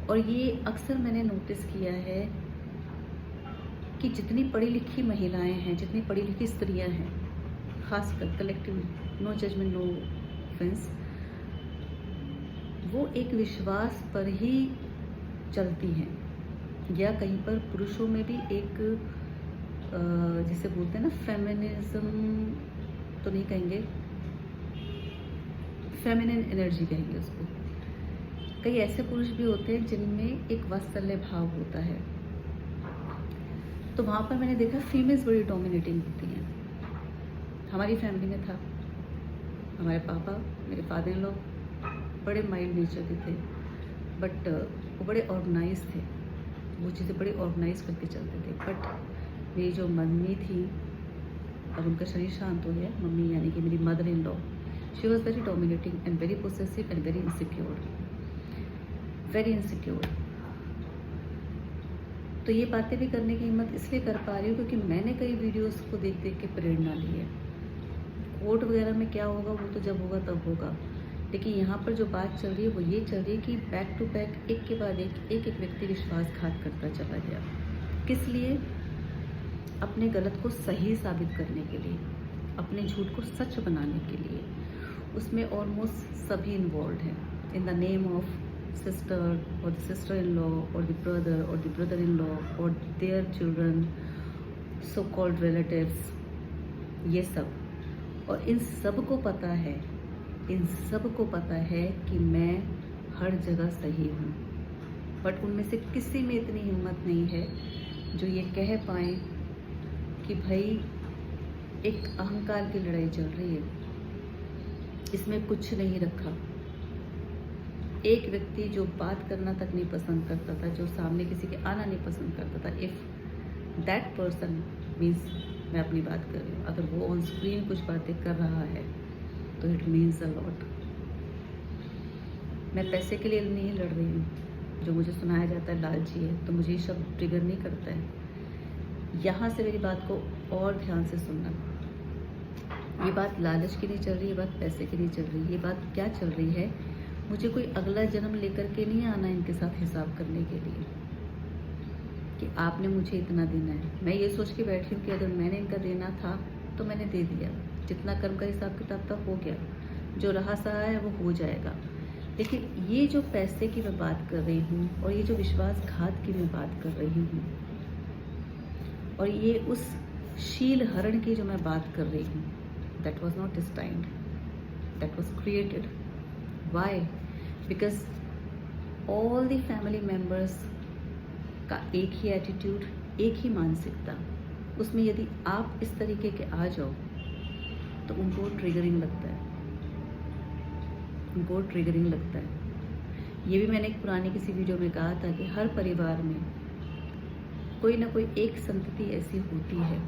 और ये अक्सर मैंने नोटिस किया है कि जितनी पढ़ी लिखी महिलाएं हैं, जितनी पढ़ी लिखी स्त्रियां हैं, खासकर collective, no judgment, no offence, वो एक विश्वास पर ही चलती हैं, या कहीं पर पुरुषों में भी एक जिसे बोलते हैं ना फेमिनिज्म, तो नहीं कहेंगे, फेमिनिन एनर्जी कहेंगे उसको। कई ऐसे पुरुष भी होते हैं जिनमें एक वात्सल्य भाव होता है। तो वहाँ पर मैंने देखा फीमेल्स बड़ी डोमिनेटिंग होती हैं। हमारी फैमिली में था, हमारे पापा, मेरे फादर इन लॉ बड़े माइल्ड नेचर के थे, बट वो बड़े ऑर्गेनाइज थे, वो चीज़ें बड़े ऑर्गेनाइज करके चलते थे। बट मेरी जो मम्मी थी, अब उनका शरीर शांत हो गया, मम्मी यानी कि मेरी mother in law, she was very dominating and very possessive and very insecure, very insecure. तो ये बातें भी करने की हिम्मत इसलिए कर पा रही हूँ क्योंकि मैंने कई वीडियोस को देख देख के प्रेरणा ली है। कोर्ट वगैरह में क्या होगा वो तो जब होगा तब होगा, लेकिन यहाँ पर जो बात चल रही है वो ये चल रही है कि बैक टू बैक एक के बाद एक व्यक्ति विश्वासघात करता चला गया। किस लिए? अपने गलत को सही साबित करने के लिए, अपने झूठ को सच बनाने के लिए। उसमें ऑलमोस्ट सभी इन्वॉल्व हैं, in the name of sister और द सिस्टर इन लॉ और द ब्रदर इन लॉ और their children, so called relatives, ये सब। और इन सब को पता है, इन सब को पता है कि मैं हर जगह सही हूँ, बट उनमें से किसी में इतनी हिम्मत नहीं है जो ये कह पाए कि भाई एक अहंकार की लड़ाई चल रही है, इसमें कुछ नहीं रखा। एक व्यक्ति जो बात करना तक नहीं पसंद करता था, जो सामने किसी के आना नहीं पसंद करता था, इफ़ दैट पर्सन मीन्स, मैं अपनी बात कर रही हूँ, अगर वो ऑन स्क्रीन कुछ बातें कर रहा है तो इट मीन्स अ लॉट। मैं पैसे के लिए नहीं लड़ रही हूँ, जो मुझे सुनाया जाता है लालची है, तो मुझे ये शब्द ट्रिगर नहीं करता है। यहाँ से मेरी बात को और ध्यान से सुनना। ये बात लालच की नहीं चल रही, ये बात पैसे की नहीं चल रही, ये बात क्या चल रही है, मुझे कोई अगला जन्म लेकर के नहीं आना इनके साथ हिसाब करने के लिए कि आपने मुझे इतना देना है। मैं ये सोच के बैठी हूँ कि अगर मैंने इनका देना था तो मैंने दे दिया, जितना कर्म का हिसाब किताब था हो गया, जो रहा सहा है वो हो जाएगा। लेकिन ये जो पैसे की मैं बात कर रही हूँ और ये जो विश्वासघात की मैं बात कर रही हूँ और ये उस शील हरण की जो मैं बात कर रही हूँ, that was not destined, that was created. Why? Because all the family members का एक ही एटीट्यूड, एक ही मानसिकता, उसमें यदि आप इस तरीके के आ जाओ तो उनको ट्रिगरिंग लगता है, उनको ट्रिगरिंग लगता है। ये भी मैंने एक पुरानी किसी वीडियो में कहा था कि हर परिवार में कोई ना कोई एक संतति ऐसी होती है